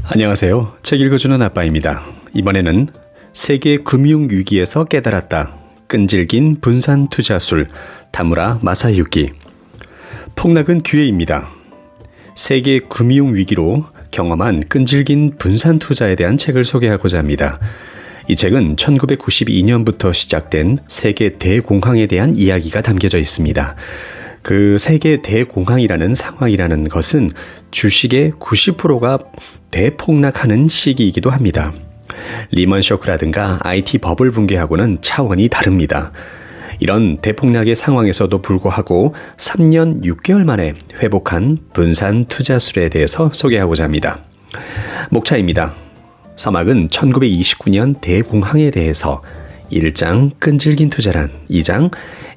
안녕하세요. 책 읽어주는 아빠입니다. 이번에는 세계 금융위기에서 깨달았다. 끈질긴 분산 투자술 타무라 마사유키. 폭락은 기회입니다. 세계 금융위기로 경험한 끈질긴 분산 투자에 대한 책을 소개하고자 합니다. 이 책은 1992년부터 시작된 세계 대공황에 대한 이야기가 담겨져 있습니다. 그 세계 대공황이라는 상황이라는 것은 주식의 90%가 대폭락하는 시기이기도 합니다. 리먼 쇼크라든가 IT 버블 붕괴하고는 차원이 다릅니다. 이런 대폭락의 상황에서도 불구하고 3년 6개월 만에 회복한 분산 투자술에 대해서 소개하고자 합니다. 목차입니다. 서막은 1929년 대공황에 대해서 1장 끈질긴 투자란, 2장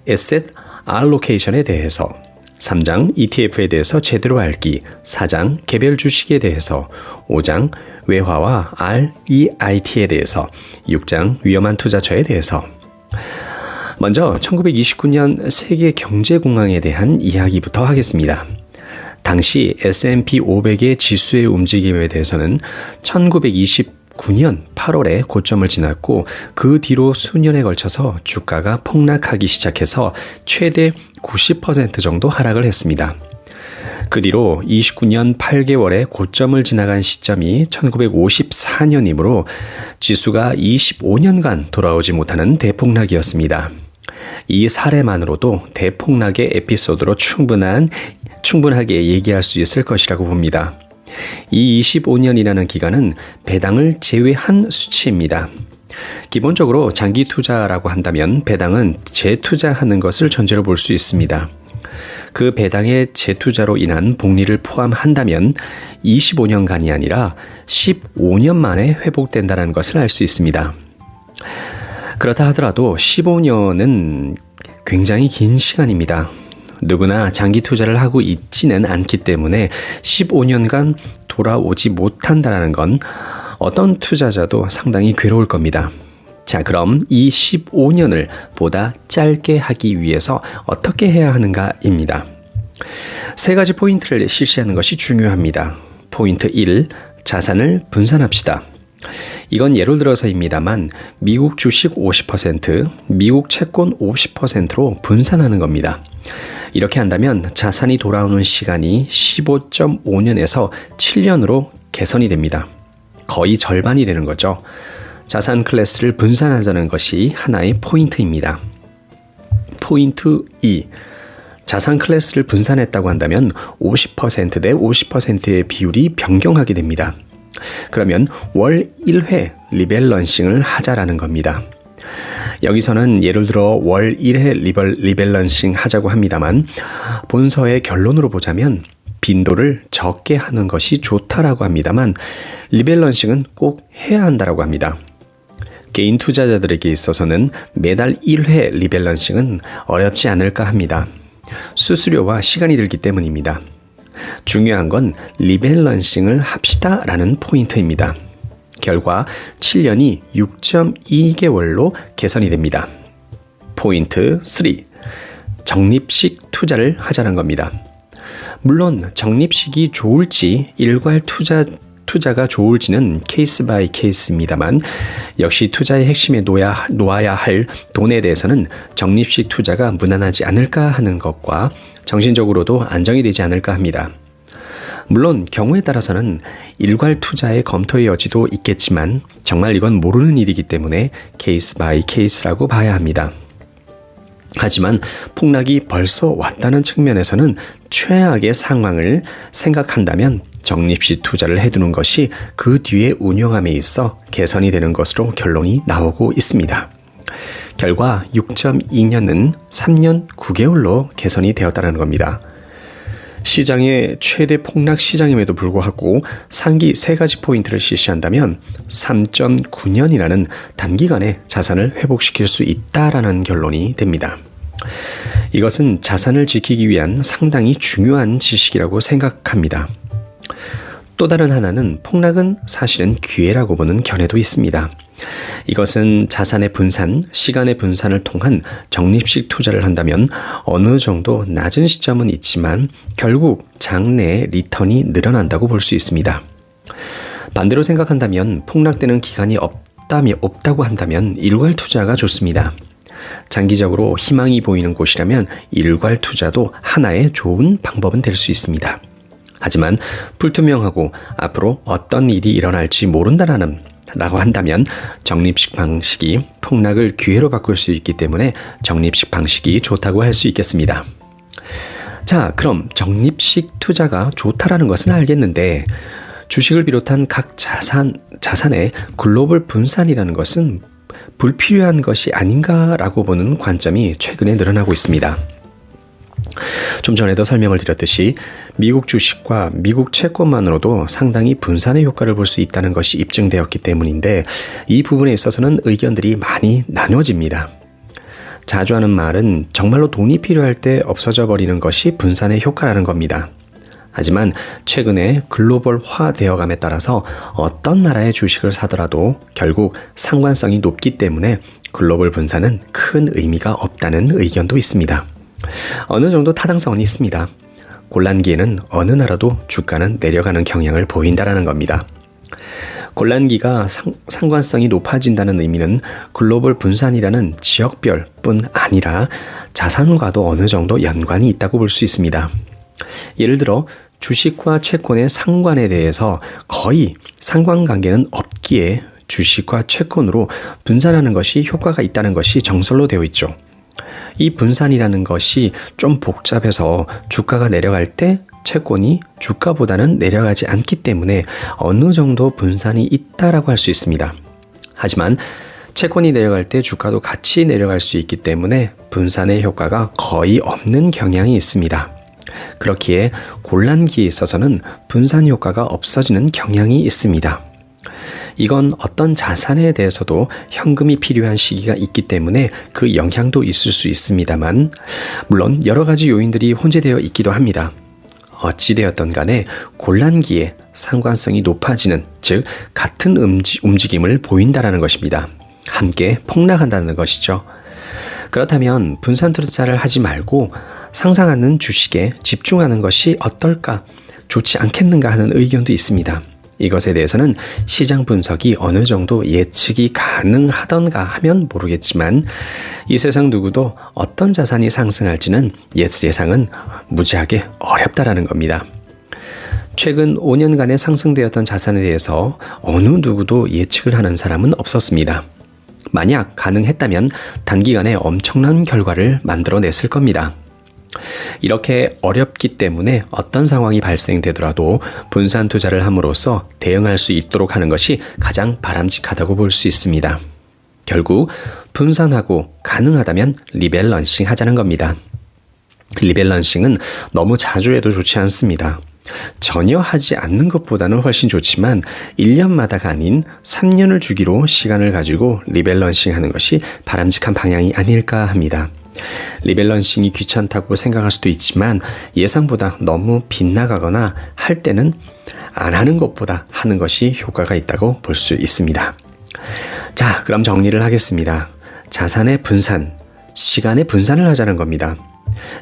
에셋 알로케이션에 대해서, 3장 ETF에 대해서 제대로 알기, 4장 개별 주식에 대해서, 5장 외화와 REIT에 대해서, 6장 위험한 투자처에 대해서. 먼저 1929년 세계 경제공황에 대한 이야기부터 하겠습니다. 당시 S&P 500의 지수의 움직임에 대해서는 1929년 8월에 고점을 지났고 그 뒤로 수년에 걸쳐서 주가가 폭락하기 시작해서 최대 90% 정도 하락을 했습니다. 그 뒤로 29년 8개월에 고점을 지나간 시점이 1954년이므로 지수가 25년간 돌아오지 못하는 대폭락이었습니다. 이 사례만으로도 대폭락의 에피소드로 충분하게 얘기할 수 있을 것이라고 봅니다. 이 25년이라는 기간은 배당을 제외한 수치입니다. 기본적으로 장기 투자라고 한다면 배당은 재투자하는 것을 전제로 볼 수 있습니다. 그 배당의 재투자로 인한 복리를 포함한다면 25년간이 아니라 15년 만에 회복된다는 것을 알 수 있습니다. 그렇다 하더라도 15년은 굉장히 긴 시간입니다. 누구나 장기 투자를 하고 있지는 않기 때문에 15년간 돌아오지 못한다는 건 어떤 투자자도 상당히 괴로울 겁니다. 자, 그럼 이 15년을 보다 짧게 하기 위해서 어떻게 해야 하는가입니다. 세 가지 포인트를 실시하는 것이 중요합니다. 포인트 1, 자산을 분산합시다. 이건 예를 들어서입니다만 미국 주식 50%, 미국 채권 50%로 분산하는 겁니다. 이렇게 한다면 자산이 돌아오는 시간이 15.5년에서 7년으로 개선이 됩니다. 거의 절반이 되는 거죠. 자산 클래스를 분산하자는 것이 하나의 포인트입니다. 포인트 2. 자산 클래스를 분산했다고 한다면 50% 대 50%의 비율이 변경하게 됩니다. 그러면 월 1회 리밸런싱을 하자라는 겁니다. 여기서는 예를 들어 월 1회 리밸런싱 하자고 합니다만 본서의 결론으로 보자면 빈도를 적게 하는 것이 좋다라고 합니다만 리밸런싱은 꼭 해야 한다라고 합니다. 개인 투자자들에게 있어서는 매달 1회 리밸런싱은 어렵지 않을까 합니다. 수수료와 시간이 들기 때문입니다. 중요한 건 리밸런싱을 합시다라는 포인트입니다. 결과 7년이 6.2개월로 개선이 됩니다. 포인트 3. 적립식 투자를 하자는 겁니다. 물론 적립식이 좋을지 일괄 투자가 좋을지는 케이스 바이 케이스입니다만 역시 투자의 핵심에 놓아야 할 돈에 대해서는 적립식 투자가 무난하지 않을까 하는 것과 정신적으로도 안정이 되지 않을까 합니다. 물론 경우에 따라서는 일괄 투자의 검토의 여지도 있겠지만 정말 이건 모르는 일이기 때문에 케이스 바이 케이스라고 봐야 합니다. 하지만 폭락이 벌써 왔다는 측면에서는 최악의 상황을 생각한다면 적립식 투자를 해두는 것이 그 뒤에 운영함에 있어 개선이 되는 것으로 결론이 나오고 있습니다. 결과 6.2년은 3년 9개월로 개선이 되었다는 겁니다. 시장의 최대 폭락 시장임에도 불구하고 상기 3가지 포인트를 실시한다면 3.9년이라는 단기간에 자산을 회복시킬 수 있다라는 결론이 됩니다. 이것은 자산을 지키기 위한 상당히 중요한 지식이라고 생각합니다. 또 다른 하나는 폭락은 사실은 기회라고 보는 견해도 있습니다. 이것은 자산의 분산, 시간의 분산을 통한 적립식 투자를 한다면 어느 정도 낮은 시점은 있지만 결국 장래의 리턴이 늘어난다고 볼 수 있습니다. 반대로 생각한다면 폭락되는 기간이 없다고 한다면 일괄 투자가 좋습니다. 장기적으로 희망이 보이는 곳이라면 일괄 투자도 하나의 좋은 방법은 될 수 있습니다. 하지만 불투명하고 앞으로 어떤 일이 일어날지 모른다라고 한다면 적립식 방식이 폭락을 기회로 바꿀 수 있기 때문에 적립식 방식이 좋다고 할 수 있겠습니다. 자, 그럼 적립식 투자가 좋다라는 것은 알겠는데 주식을 비롯한 각 자산의 글로벌 분산이라는 것은 불필요한 것이 아닌가라고 보는 관점이 최근에 늘어나고 있습니다. 좀 전에도 설명을 드렸듯이 미국 주식과 미국 채권만으로도 상당히 분산의 효과를 볼 수 있다는 것이 입증되었기 때문인데 이 부분에 있어서는 의견들이 많이 나눠집니다. 자주 하는 말은 정말로 돈이 필요할 때 없어져 버리는 것이 분산의 효과라는 겁니다. 하지만 최근에 글로벌화 되어감에 따라서 어떤 나라의 주식을 사더라도 결국 상관성이 높기 때문에 글로벌 분산은 큰 의미가 없다는 의견도 있습니다. 어느 정도 타당성은 있습니다. 곤란기에는 어느 나라도 주가는 내려가는 경향을 보인다라는 겁니다. 곤란기가 상관성이 높아진다는 의미는 글로벌 분산이라는 지역별뿐 아니라 자산과도 어느 정도 연관이 있다고 볼 수 있습니다. 예를 들어 주식과 채권의 상관에 대해서 거의 상관관계는 없기에 주식과 채권으로 분산하는 것이 효과가 있다는 것이 정설로 되어 있죠. 이 분산이라는 것이 좀 복잡해서 주가가 내려갈 때 채권이 주가보다는 내려가지 않기 때문에 어느 정도 분산이 있다라고 할 수 있습니다. 하지만 채권이 내려갈 때 주가도 같이 내려갈 수 있기 때문에 분산의 효과가 거의 없는 경향이 있습니다. 그렇기에 곤란기에 있어서는 분산 효과가 없어지는 경향이 있습니다. 이건 어떤 자산에 대해서도 현금이 필요한 시기가 있기 때문에 그 영향도 있을 수 있습니다만 물론 여러 가지 요인들이 혼재되어 있기도 합니다. 어찌되었던 간에 곤란기에 상관성이 높아지는, 즉 같은 움직임을 보인다라는 것입니다. 함께 폭락한다는 것이죠. 그렇다면 분산 투자를 하지 말고 상승하는 주식에 집중하는 것이 어떨까, 좋지 않겠는가 하는 의견도 있습니다. 이것에 대해서는 시장 분석이 어느 정도 예측이 가능하던가 하면 모르겠지만 이 세상 누구도 어떤 자산이 상승할지는 예상은 무지하게 어렵다라는 겁니다. 최근 5년간의 상승되었던 자산에 대해서 어느 누구도 예측을 하는 사람은 없었습니다. 만약 가능했다면 단기간에 엄청난 결과를 만들어냈을 겁니다. 이렇게 어렵기 때문에 어떤 상황이 발생되더라도 분산 투자를 함으로써 대응할 수 있도록 하는 것이 가장 바람직하다고 볼 수 있습니다. 결국 분산하고 가능하다면 리밸런싱 하자는 겁니다. 리밸런싱은 너무 자주 해도 좋지 않습니다. 전혀 하지 않는 것보다는 훨씬 좋지만 1년마다가 아닌 3년을 주기로 시간을 가지고 리밸런싱 하는 것이 바람직한 방향이 아닐까 합니다. 리밸런싱이 귀찮다고 생각할 수도 있지만 예상보다 너무 빗나가거나 할 때는 안 하는 것보다 하는 것이 효과가 있다고 볼 수 있습니다. 자, 그럼 정리를 하겠습니다. 자산의 분산, 시간의 분산을 하자는 겁니다.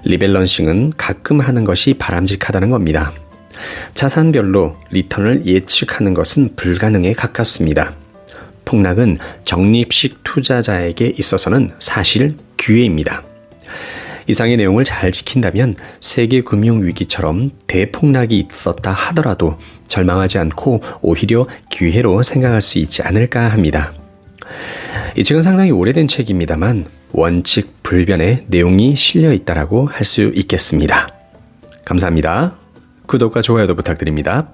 리밸런싱은 가끔 하는 것이 바람직하다는 겁니다. 자산별로 리턴을 예측하는 것은 불가능에 가깝습니다. 폭락은 적립식 투자자에게 있어서는 사실 기회입니다. 이상의 내용을 잘 지킨다면 세계 금융위기처럼 대폭락이 있었다 하더라도 절망하지 않고 오히려 기회로 생각할 수 있지 않을까 합니다. 이 책은 상당히 오래된 책입니다만 원칙 불변의 내용이 실려 있다라고 할 수 있겠습니다. 감사합니다. 구독과 좋아요도 부탁드립니다.